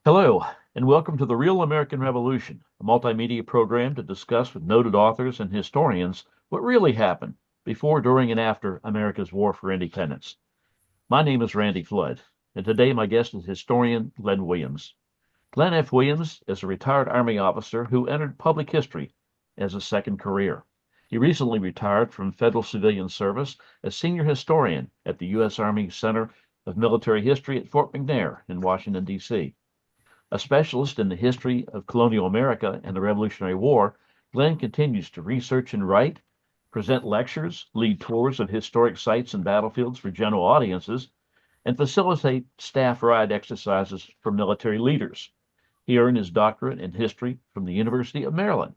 Hello, and welcome to the Real American Revolution, a multimedia program to discuss with noted authors and historians what really happened before, during, and after America's War for Independence. My name is Randy Flood, and today my guest is historian Glenn Williams. Glenn F. Williams is a retired Army officer who entered public history as a second career. He recently retired from federal civilian service as senior historian at the U.S. Army Center of Military History at Fort McNair in Washington, D.C. A specialist in the history of colonial America and the Revolutionary War, Glenn continues to research and write, present lectures, lead tours of historic sites and battlefields for general audiences, and facilitate staff ride exercises for military leaders. He earned his doctorate in history from the University of Maryland.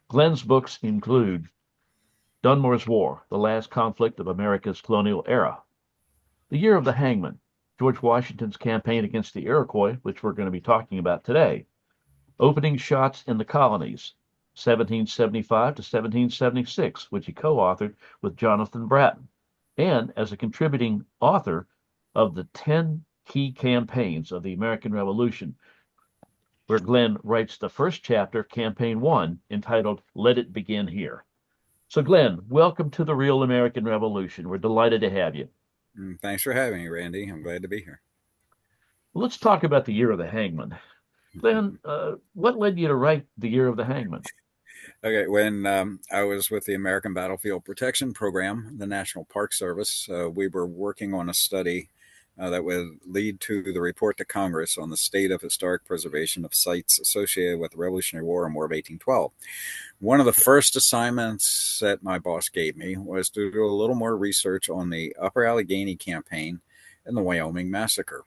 Glenn's books include Dunmore's War, The Last Conflict of America's Colonial Era, The Year of the Hangman, George Washington's campaign against the Iroquois, which we're going to be talking about today, Opening Shots in the Colonies, 1775 to 1776, which he co-authored with Jonathan Bratton, and as a contributing author of the 10 key campaigns of the American Revolution, where Glenn writes the first chapter, Campaign 1, entitled Let It Begin Here. So, Glenn, welcome to the Real American Revolution. We're delighted to have you. Thanks for having me, Randy. I'm glad to be here. Let's talk about the Year of the Hangman. Glenn, what led you to write the Year of the Hangman? Okay, when I was with the American Battlefield Protection Program, the National Park Service, we were working on a study that would lead to the report to Congress on the state of historic preservation of sites associated with the Revolutionary War and War of 1812. One of the first assignments that my boss gave me was to do a little more research on the Upper Allegheny campaign and the Wyoming massacre.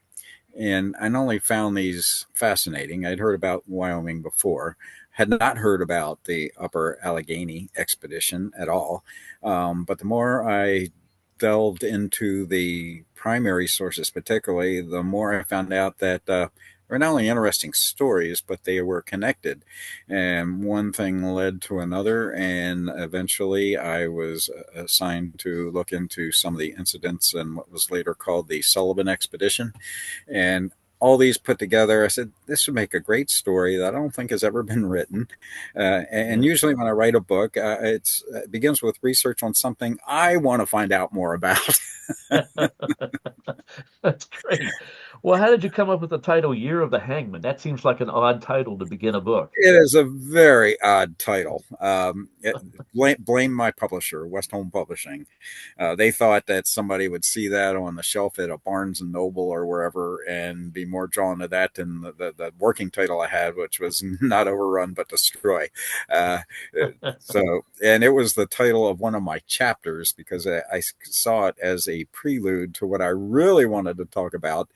And I not only found these fascinating, I'd heard about Wyoming before, had not heard about the Upper Allegheny expedition at all. But the more I delved into the primary sources, particularly, the more I found out that were not only interesting stories, but they were connected. And one thing led to another. And eventually I was assigned to look into some of the incidents in what was later called the Sullivan expedition. And all these put together, I said, this would make a great story that I don't think has ever been written. And usually when I write a book, it begins with research on something I want to find out more about. That's great. Well, how did you come up with the title Year of the Hangman? That seems like an odd title to begin a book. It is a very odd title. Blame my publisher, West Home Publishing. They thought that somebody would see that on the shelf at a Barnes and Noble or wherever and be more drawn to that than the working title I had, which was Not Overrun but Destroy. And it was the title of one of my chapters because I saw it as a prelude to what I really wanted to talk about.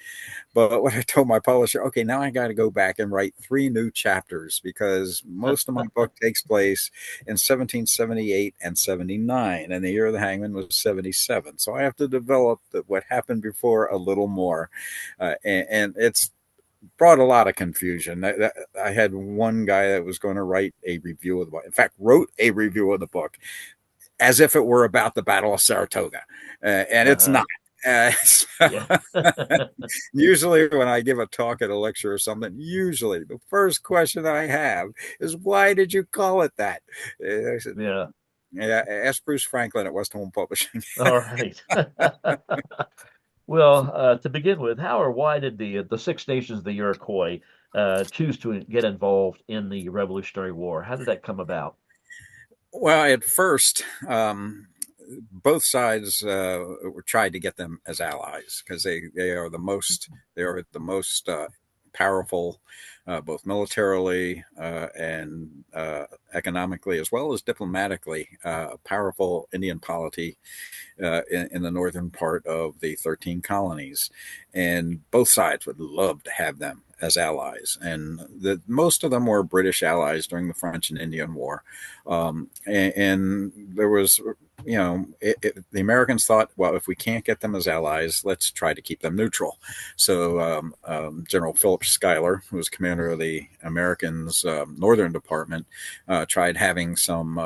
But what I told my publisher, okay, now I got to go back and write 3 new chapters because most of my book takes place in 1778 and 79, and the Year of the Hangman was 77. So I have to develop what happened before a little more. And it's brought a lot of confusion. I had one guy that was going to write a review of the book. In fact, wrote a review of the book as if it were about the Battle of Saratoga. And it's not. Yeah. Usually when I give a talk at a lecture or something, usually the first question I have is, why did you call it that? I said, Yeah. yeah, ask Bruce Franklin at West Home Publishing. All right. Well, to begin with, how or why did the Six Nations of the Iroquois choose to get involved in the Revolutionary War? How did that come about? Well, at first, both sides tried to get them as allies because they are the most powerful, both militarily and economically, as well as diplomatically, powerful Indian polity in the northern part of the 13 colonies. And both sides would love to have them as allies. And most of them were British allies during the French and Indian War. And there was, the Americans thought, well, if we can't get them as allies, let's try to keep them neutral. So General Philip Schuyler, who was commander of the Americans' Northern Department, tried having some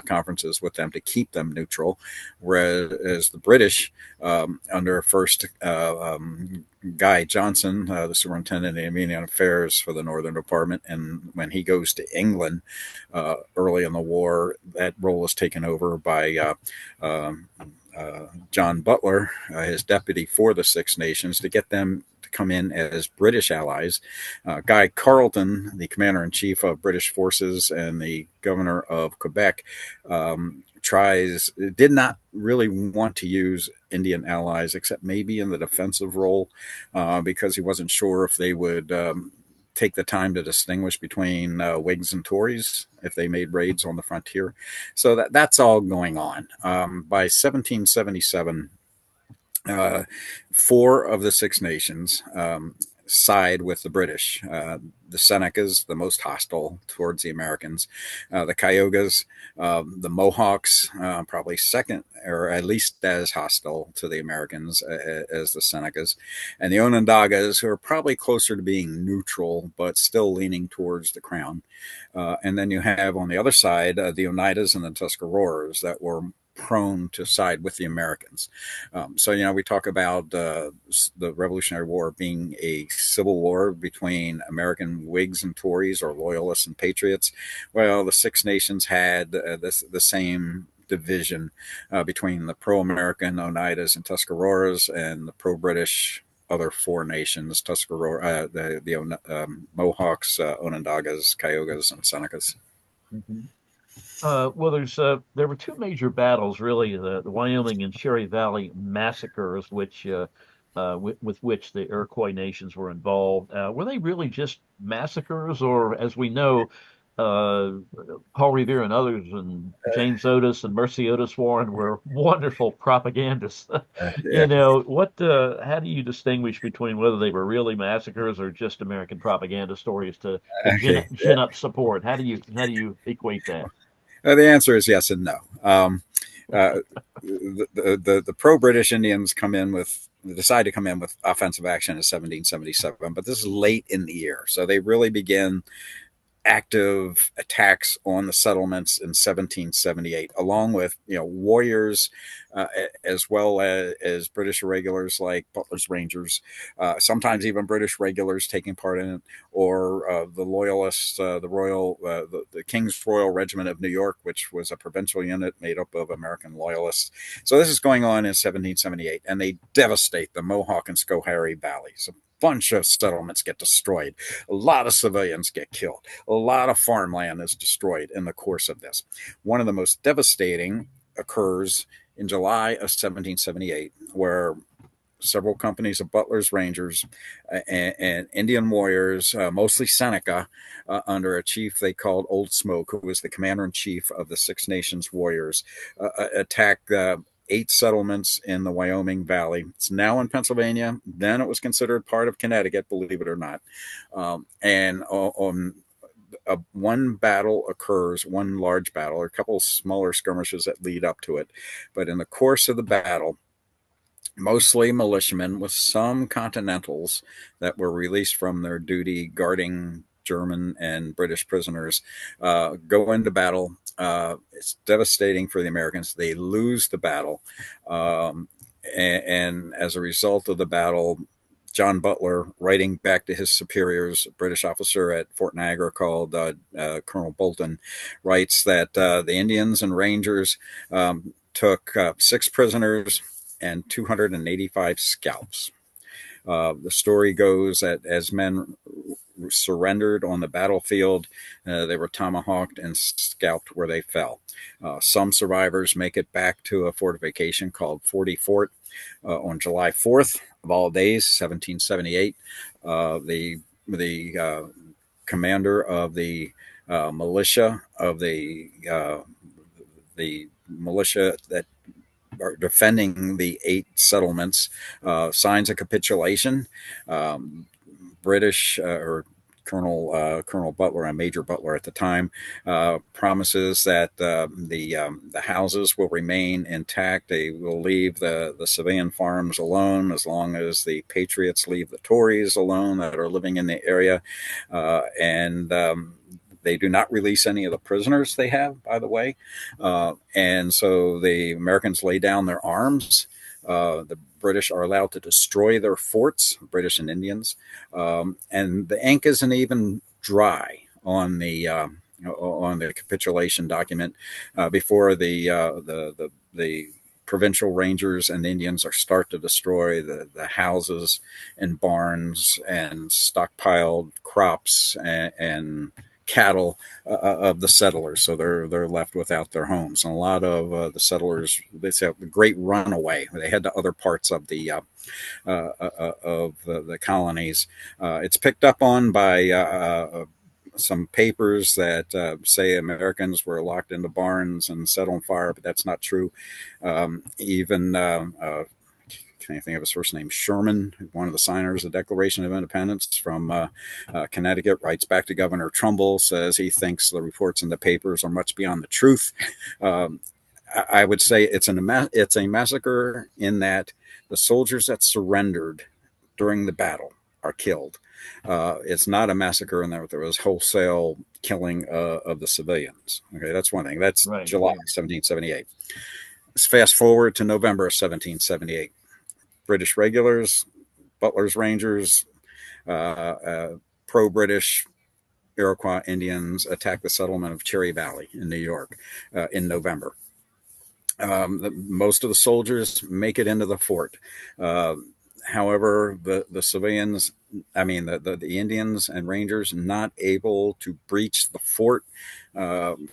conferences with them to keep them neutral, whereas the British under first Guy Johnson, the superintendent of Indian Affairs for the Northern Department. And when he goes to England early in the war, that role is taken over by John Butler, his deputy for the Six Nations, to get them to come in as British allies. Guy Carleton, the commander-in-chief of British forces and the governor of Quebec, did not really want to use Indian allies except maybe in the defensive role, because he wasn't sure if they would take the time to distinguish between Whigs and Tories if they made raids on the frontier. So that's all going on. By 1777, four of the Six Nations side with the British. The Senecas, the most hostile towards the Americans, the Cayugas, the Mohawks, probably second or at least as hostile to the Americans as the Senecas, and the Onondagas, who are probably closer to being neutral but still leaning towards the crown. And then you have on the other side the Oneidas and the Tuscaroras that were prone to side with the Americans. So, we talk about the Revolutionary War being a civil war between American Whigs and Tories, or Loyalists and Patriots. Well, the Six Nations had the same division between the pro-American Oneidas and Tuscaroras and the pro-British other four nations, Tuscarora, the Mohawks, Onondagas, Cayugas, and Senecas. Mm-hmm. Well, there were two major battles, really, the Wyoming and Cherry Valley massacres, which with which the Iroquois nations were involved. Were they really just massacres, or, as we know, uh, Paul Revere and others, and James Otis and Mercy Otis Warren were wonderful propagandists? Yeah. How do you distinguish between whether they were really massacres or just American propaganda stories to Okay. gin up support? How do you equate that? The answer is yes and no. Uh, the pro-British Indians decide to come in with offensive action in 1777, but this is late in the year, so they really begin active attacks on the settlements in 1778, along with warriors, as well as British irregulars like Butler's Rangers, sometimes even British regulars taking part in it, or the Loyalists, the King's Royal Regiment of New York, which was a provincial unit made up of American Loyalists. So this is going on in 1778, and they devastate the Mohawk and Schoharie valleys. Bunch of settlements get destroyed. A lot of civilians get killed. A lot of farmland is destroyed in the course of this. One of the most devastating occurs in July of 1778, where several companies of Butler's Rangers and Indian warriors, mostly Seneca, under a chief they called Old Smoke, who was the commander-in-chief of the Six Nations warriors, attacked 8 settlements in the Wyoming Valley. It's now in Pennsylvania. Then it was considered part of Connecticut, believe it or not. And on one battle occurs, one large battle, or a couple of smaller skirmishes that lead up to it. But in the course of the battle, mostly militiamen with some Continentals that were released from their duty guarding German and British prisoners, go into battle. It's devastating for the Americans. They lose the battle. And as a result of the battle, John Butler, writing back to his superiors, a British officer at Fort Niagara called Colonel Bolton, writes that the Indians and Rangers took 6 prisoners and 285 scalps. The story goes that as men surrendered on the battlefield, they were tomahawked and scalped where they fell. Some survivors make it back to a fortification called 40 Fort on July 4th of all days, 1778. The commander of the militia that are defending the 8 settlements signs a capitulation. British or Colonel Butler and Major Butler at the time promises that the houses will remain intact. They will leave the civilian farms alone as long as the Patriots leave the Tories alone that are living in the area, and they do not release any of the prisoners they have, by the way. And so the Americans lay down their arms. The British are allowed to destroy their forts, British and Indians, and the ink isn't even dry on the capitulation document before the provincial rangers and Indians are start to destroy the houses and barns and stockpiled crops and cattle of the settlers, so they're left without their homes. And a lot of the settlers, they say, the great runaway. They head to other parts of the colonies. It's picked up on by some papers that say Americans were locked into barns and set on fire, but that's not true. Even can I think of his first name? Sherman, one of the signers of the Declaration of Independence from Connecticut, writes back to Governor Trumbull, says he thinks the reports in the papers are much beyond the truth. I would say it's a massacre in that the soldiers that surrendered during the battle are killed. It's not a massacre in that there was wholesale killing of the civilians. Okay, that's one thing. That's Right. July 1778. Let's fast forward to November of 1778. British regulars, Butler's Rangers, pro-British Iroquois Indians attack the settlement of Cherry Valley in New York in November. Most of the soldiers make it into the fort. However, the civilians, the Indians and Rangers, not able to breach the fort,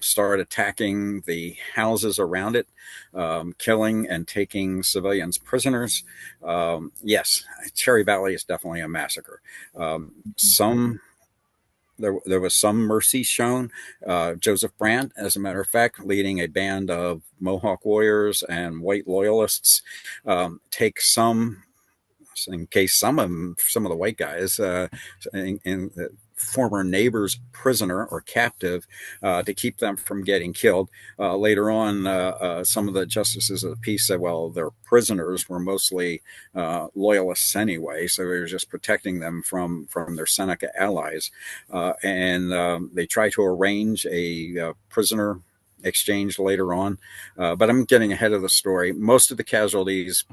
start attacking the houses around it, killing and taking civilians prisoners. Yes, Cherry Valley is definitely a massacre. There was some mercy shown. Joseph Brant, as a matter of fact, leading a band of Mohawk warriors and white loyalists, take some, in case some of the white guys, in former neighbors prisoner or captive, to keep them from getting killed. Later on, some of the justices of the peace said, well, their prisoners were mostly loyalists anyway, so they were just protecting them from their Seneca allies. And they tried to arrange a prisoner exchange later on. But I'm getting ahead of the story. Most of the casualties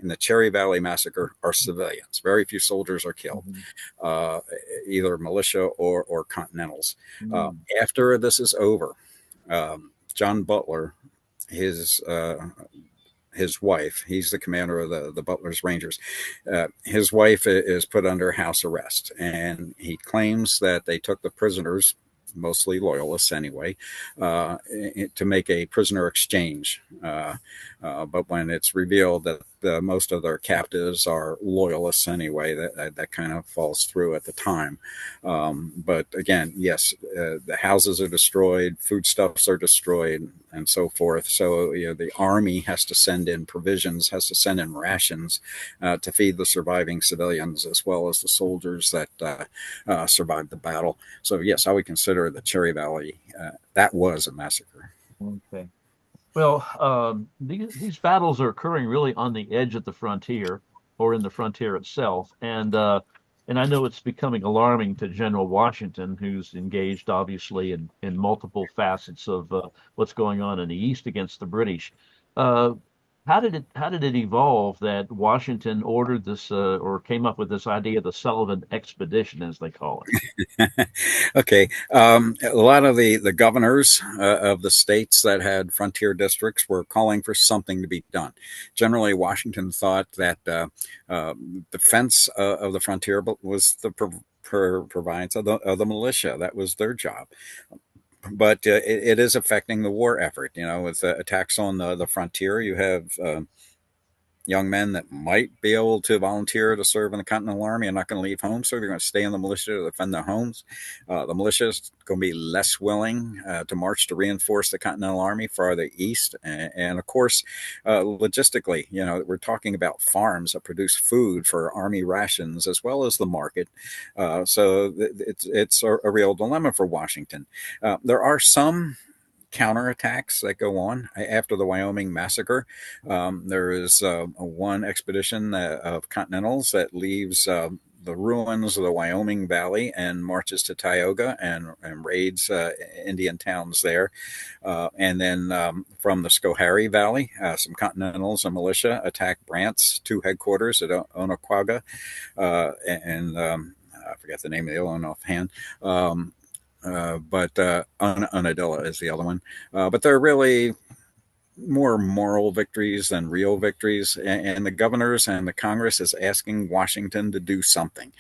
in the Cherry Valley massacre are civilians. Very few soldiers are killed, either militia or Continentals. After this is over, John Butler, his wife, he's the commander of the Butler's Rangers. His wife is put under house arrest, and he claims that they took the prisoners, mostly loyalists anyway, to make a prisoner exchange. But when it's revealed that most of their captives are loyalists anyway, that kind of falls through at the time. But again, yes, the houses are destroyed, foodstuffs are destroyed, and so forth. So the army has to send in provisions, has to send in rations to feed the surviving civilians, as well as the soldiers that survived the battle. So yes, I would consider the Cherry Valley, that was a massacre. Okay. Well, these battles are occurring really on the edge of the frontier or in the frontier itself, and I know it's becoming alarming to General Washington, who's engaged obviously in multiple facets of what's going on in the East against the British. Uh, how did it evolve that Washington ordered this or came up with this idea of the Sullivan expedition, as they call Okay. A lot of the governors of the states that had frontier districts were calling for something to be done. Generally, Washington thought that defense of the frontier was the province of the militia. That was their job. But it is affecting the war effort. With attacks on the frontier, you have young men that might be able to volunteer to serve in the Continental Army are not going to leave home, so they're going to stay in the militia to defend their homes. The militia is going to be less willing to march to reinforce the Continental Army farther east. And of course, logistically, we're talking about farms that produce food for Army rations as well as the market. So it's a real dilemma for Washington. There are some counterattacks that go on after the Wyoming massacre. There is one expedition of Continentals that leaves the ruins of the Wyoming Valley and marches to Tioga and raids Indian towns there. And then from the Schoharie Valley, some Continentals and militia attack Brant's two headquarters at Onondaga, and I forget the name of the other one offhand. But Unadilla is the other one. But they're really more moral victories than real victories. And the governors and the Congress is asking Washington to do something.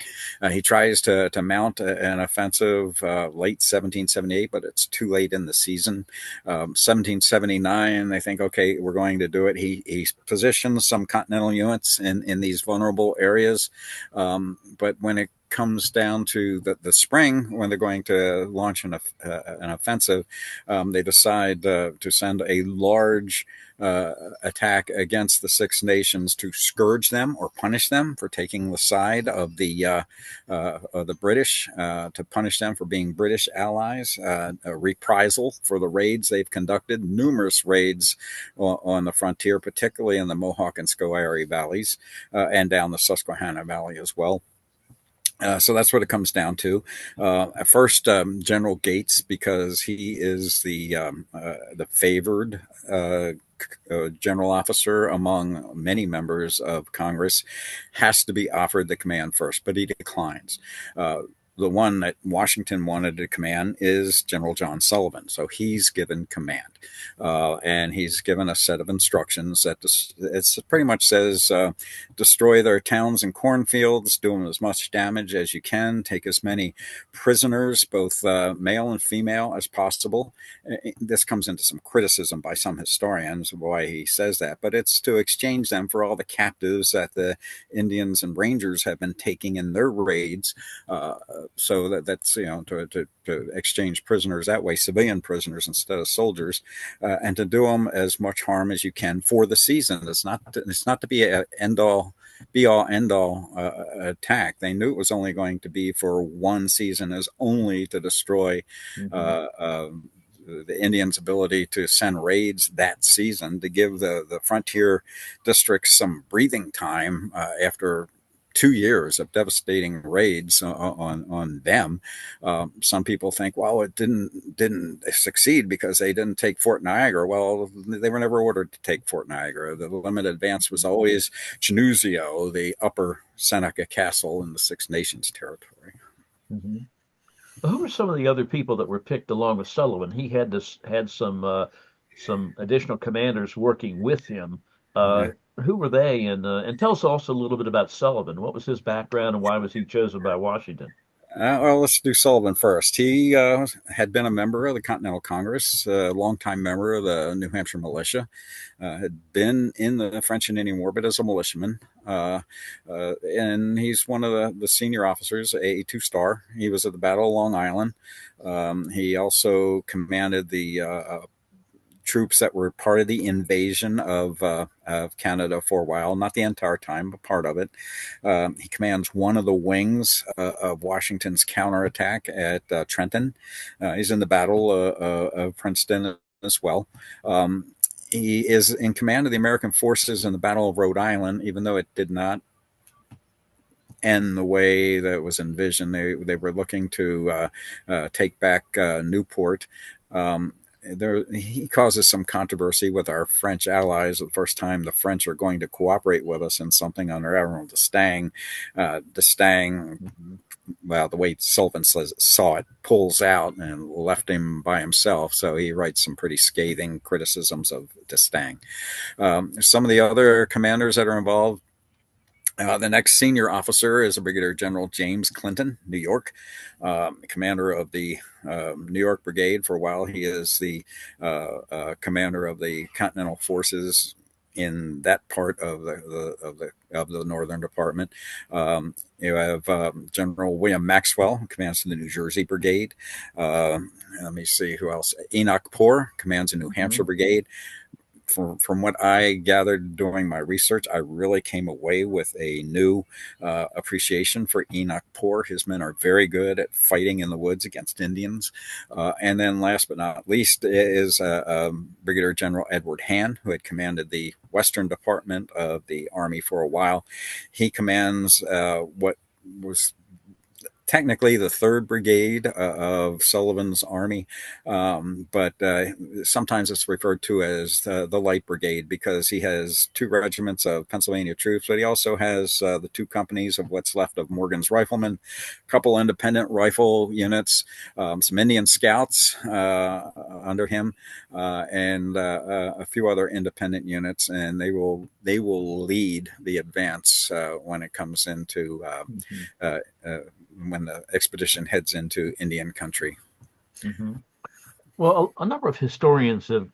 He tries to mount an offensive late 1778, but it's too late in the season. 1779, they think, okay, we're going to do it. He positions some Continental units in these vulnerable areas. But when it comes down to the spring, when they're going to launch an offensive, they decide to send a large attack against the Six Nations to scourge them or punish them for taking the side of the British, to punish them for being British allies, a reprisal for the raids they've conducted, numerous raids on the frontier, particularly in the Mohawk and Schoharie valleys, and down the Susquehanna Valley as well. So that's what it comes down to. At first, General Gates, because he is the favored general officer among many members of Congress, has to be offered the command first, but he declines. The one that Washington wanted to command is General John Sullivan. So he's given command. And he's given a set of instructions that it pretty much says, destroy their towns and cornfields, do them as much damage as you can, take as many prisoners, both male and female, as possible. This comes into some criticism by some historians of why he says that, but it's to exchange them for all the captives that the Indians and Rangers have been taking in their raids. So that's to exchange prisoners that way, civilian prisoners instead of soldiers, and to do them as much harm as you can for the season. It's not to be an be all end all attack. They knew it was only going to be for one season, as only to destroy the Indians' ability to send raids that season, to give the frontier districts some breathing time after 2 years of devastating raids on them. Some people think, well, it didn't succeed because they didn't take Fort Niagara. Well, they were never ordered to take Fort Niagara. The limited advance was always Chenuzio, the upper Seneca Castle in the Six Nations territory. Mm-hmm. Who were some of the other people that were picked along with Sullivan? He had some additional commanders working with him. Yeah. Who were they? And tell us also a little bit about Sullivan. What was his background, and why was he chosen by Washington? Well, let's do Sullivan first. He had been a member of the Continental Congress, a longtime member of the New Hampshire militia, had been in the French and Indian War, but as a militiaman. And he's one of the senior officers, a two-star. He was at the Battle of Long Island. He also commanded the troops that were part of the invasion of Canada for a while, not the entire time, but part of it. He commands one of the wings of Washington's counterattack at Trenton. He's in the Battle of Princeton as well. He is in command of the American forces in the Battle of Rhode Island, even though it did not end the way that was envisioned. They were looking to take back Newport. He causes some controversy with our French allies. The first time the French are going to cooperate with us in something under Admiral D'Estaing. D'Estaing, well, the way Sullivan saw it, pulls out and left him by himself. So he writes some pretty scathing criticisms of D'Estaing. Some of the other commanders that are involved. The next senior officer is a Brigadier General James Clinton, New York, commander of the New York Brigade. For a while, he is the commander of the Continental Forces in that part of the Northern Department. You have General William Maxwell, who commands the New Jersey Brigade. Let me see who else. Enoch Poor commands the New Hampshire Brigade. From what I gathered during my research, I really came away with a new appreciation for Enoch Poor. His men are very good at fighting in the woods against Indians. And then last but not least is Brigadier General Edward Han, who had commanded the Western Department of the Army for a while. He commands what was technically the 3rd Brigade of Sullivan's army, but sometimes it's referred to as the Light Brigade because he has 2 regiments of Pennsylvania troops, but he also has the 2 companies of what's left of Morgan's Riflemen, a couple independent rifle units, some Indian Scouts under him, and a few other independent units, and they will lead the advance when it comes into Mm-hmm. uh, uh, when the expedition heads into Indian country. Mm-hmm. Well, a number of historians have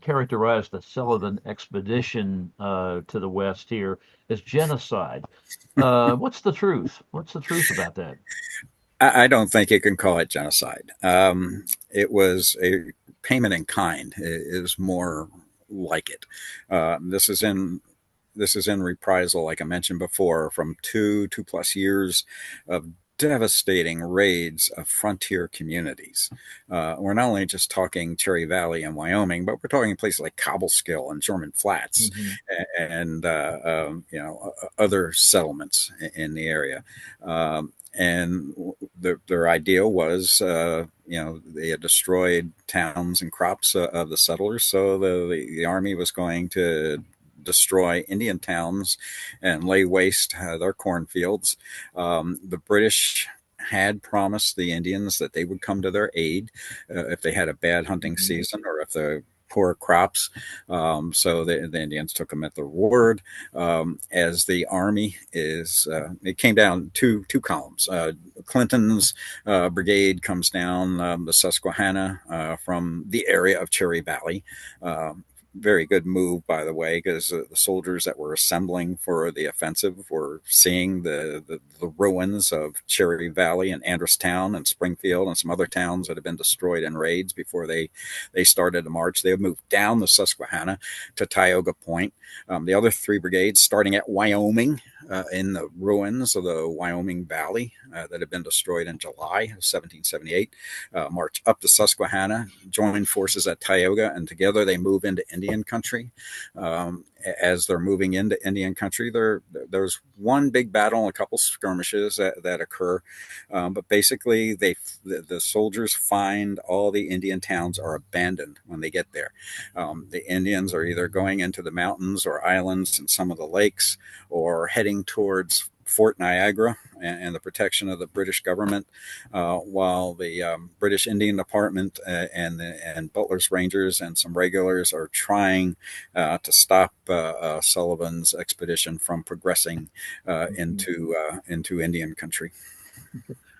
characterized the Sullivan expedition to the West here as genocide. What's the truth? What's the truth about that? I don't think you can call it genocide. It was a payment in kind is more like it. This is in reprisal, like I mentioned before, from two plus years of devastating raids of frontier communities. We're not only just talking Cherry Valley and Wyoming, but we're talking places like Cobleskill and German Flats, Mm-hmm. and other settlements in the area. And their idea was, they had destroyed towns and crops of the settlers, so the army was going to destroy Indian towns and lay waste their cornfields. The British had promised the Indians that they would come to their aid if they had a bad hunting Mm-hmm. season or if the poor crops. So the Indians took them at their word. As the army it came down two columns. Clinton's brigade comes down the Susquehanna from the area of Cherry Valley. Very good move, by the way, because the soldiers that were assembling for the offensive were seeing the ruins of Cherry Valley and Andrustown and Springfield and some other towns that had been destroyed in raids before they started the march. They moved down the Susquehanna to Tioga Point. The other 3 brigades, starting at Wyoming, in the ruins of the Wyoming Valley that had been destroyed in July of 1778, march up the Susquehanna, join forces at Tioga, and together they move into Indian country. As they're moving into Indian country, there's one big battle and a couple skirmishes that occur, but basically the soldiers find all the Indian towns are abandoned when they get there. The Indians are either going into the mountains or islands and some of the lakes, or heading towards Fort Niagara and the protection of the British government, while the British Indian Department and Butler's Rangers and some regulars are trying to stop Sullivan's expedition from progressing Mm-hmm. into Indian country.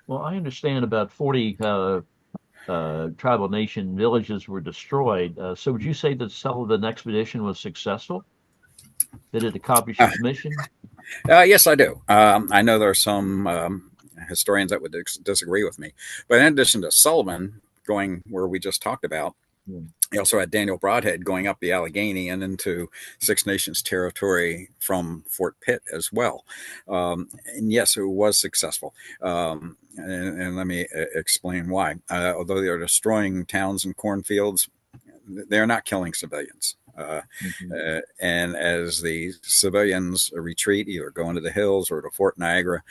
Well, I understand about 40 tribal nation villages were destroyed. So would you say that Sullivan expedition was successful? Did it accomplish Uh, its mission? yes, I do. I know there are some historians that would disagree with me, but in addition to Sullivan going where we just talked about, Yeah. he also had Daniel Broadhead going up the Allegheny and into Six Nations territory from Fort Pitt as well. And yes, it was successful. And let me explain why. Although they are destroying towns and cornfields, they're not killing civilians. Mm-hmm. And as the civilians retreat, either go into the hills or to Fort Niagara,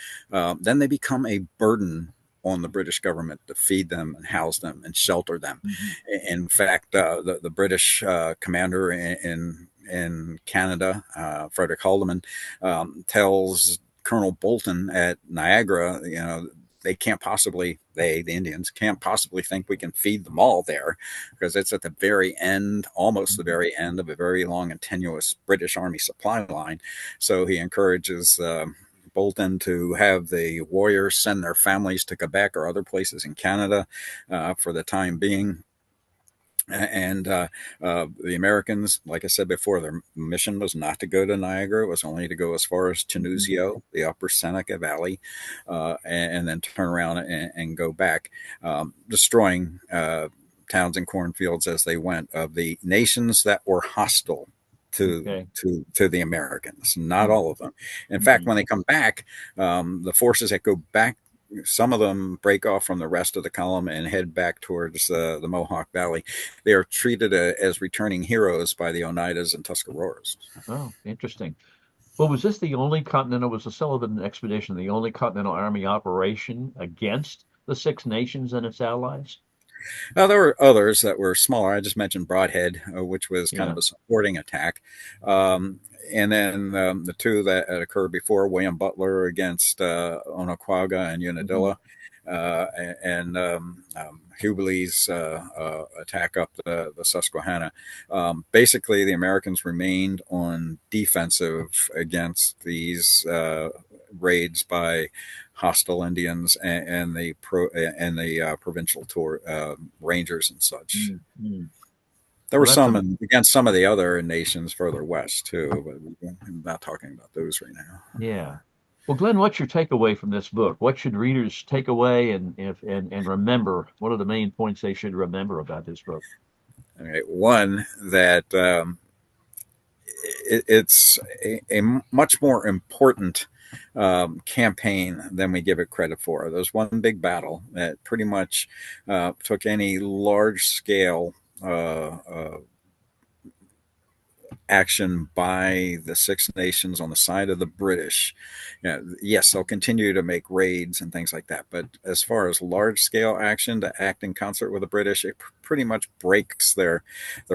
then they become a burden on the British government to feed them and house them and shelter them. Mm-hmm. In fact, the British commander in Canada, Frederick Haldeman, tells Colonel Bolton at Niagara, they can't possibly, the Indians can't possibly think we can feed them all there because it's at the very end, almost the very end of a very long and tenuous British Army supply line. So he encourages Bolton to have the warriors send their families to Quebec or other places in Canada for the time being. And the Americans, like I said before, their mission was not to go to Niagara. It was only to go as far as Chanuzio, the upper Seneca Valley, and then turn around and go back, destroying towns and cornfields as they went of the nations that were hostile to Okay. to the Americans. Not all of them. In fact, Mm-hmm. when they come back, the forces that go back, some of them break off from the rest of the column and head back towards the Mohawk Valley. They are treated as returning heroes by the Oneidas and Tuscaroras. Oh, interesting. Well, was this the only continental, was the Sullivan expedition the only Continental Army operation against the Six Nations and its allies? There were others that were smaller. I just mentioned Broadhead, which was kind Yeah. of a supporting attack. Um, and then the two that had occurred before, William Butler against Onondaga and Hmm. Unadilla, and Hubbley's attack up the Susquehanna. Basically, the Americans remained on defensive against these raids by hostile Indians and the provincial tour rangers and such. Mm-hmm. There were Well, that's a against some of the other nations further west too, but I'm not talking about those right now. yeah. Well, Glenn, what's your takeaway from this book? What should readers take away and remember? What are the main points they should remember about this book? Okay, one that it's a much more important campaign than we give it credit for. There's one big battle that pretty much took any large scale action by the Six Nations on the side of the British. Yes, they'll continue to make raids and things like that, but as far as large scale action to act in concert with the British, it pretty much breaks their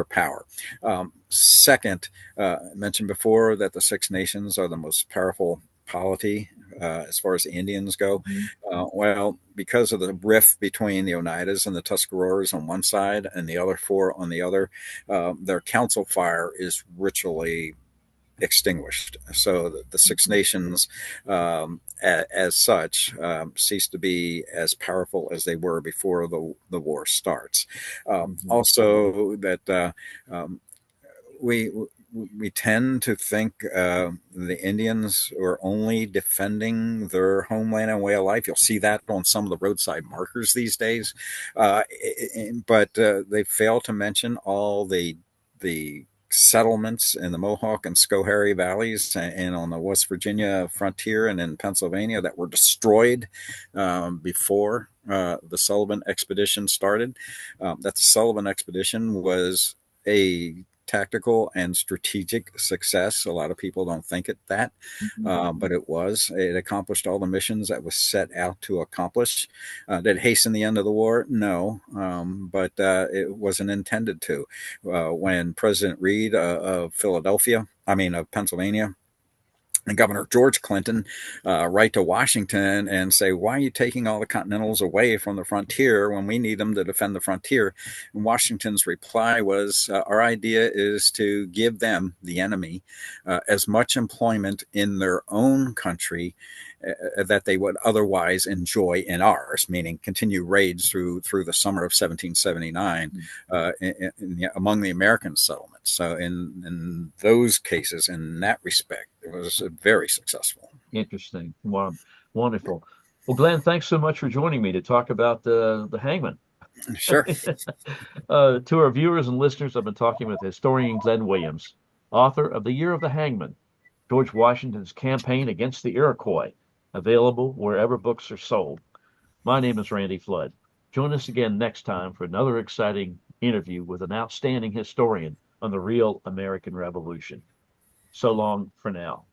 power. Second, I mentioned before that the Six Nations are the most powerful polity as far as the Indians go. Mhm. Well, because of the rift between the Oneidas and the Tuscaroras on one side and the other four on the other, their council fire is ritually extinguished. So the Six Nations, as such, cease to be as powerful as they were before the war starts. Mhm. Also, that we we tend to think the Indians are only defending their homeland and way of life. You'll see that on some of the roadside markers these days, but they fail to mention all the settlements in the Mohawk and Schoharie valleys and on the West Virginia frontier and in Pennsylvania that were destroyed before the Sullivan expedition started. That the Sullivan expedition was a tactical and strategic success. A lot of people don't think it that, Mhm. but it was. It accomplished all the missions that was set out to accomplish. Did it hasten the end of the war? No, but it wasn't intended to. When President Reed of Pennsylvania, and Governor George Clinton write to Washington and say, why are you taking all the Continentals away from the frontier when we need them to defend the frontier? And Washington's reply was, our idea is to give them, the enemy, as much employment in their own country that they would otherwise enjoy in ours, meaning continue raids through the summer of 1779 among the American settlements. So in those cases, in that respect, it was very successful. Interesting. Wow. Wonderful. Well, Glenn, thanks so much for joining me to talk about the Hangman. Sure. To our viewers and listeners, I've been talking with historian Glenn Williams, author of The Year of the Hangman, George Washington's Campaign Against the Iroquois, available wherever books are sold. My name is Randy Flood. Join us again next time for another exciting interview with an outstanding historian on the real American Revolution. So long for now.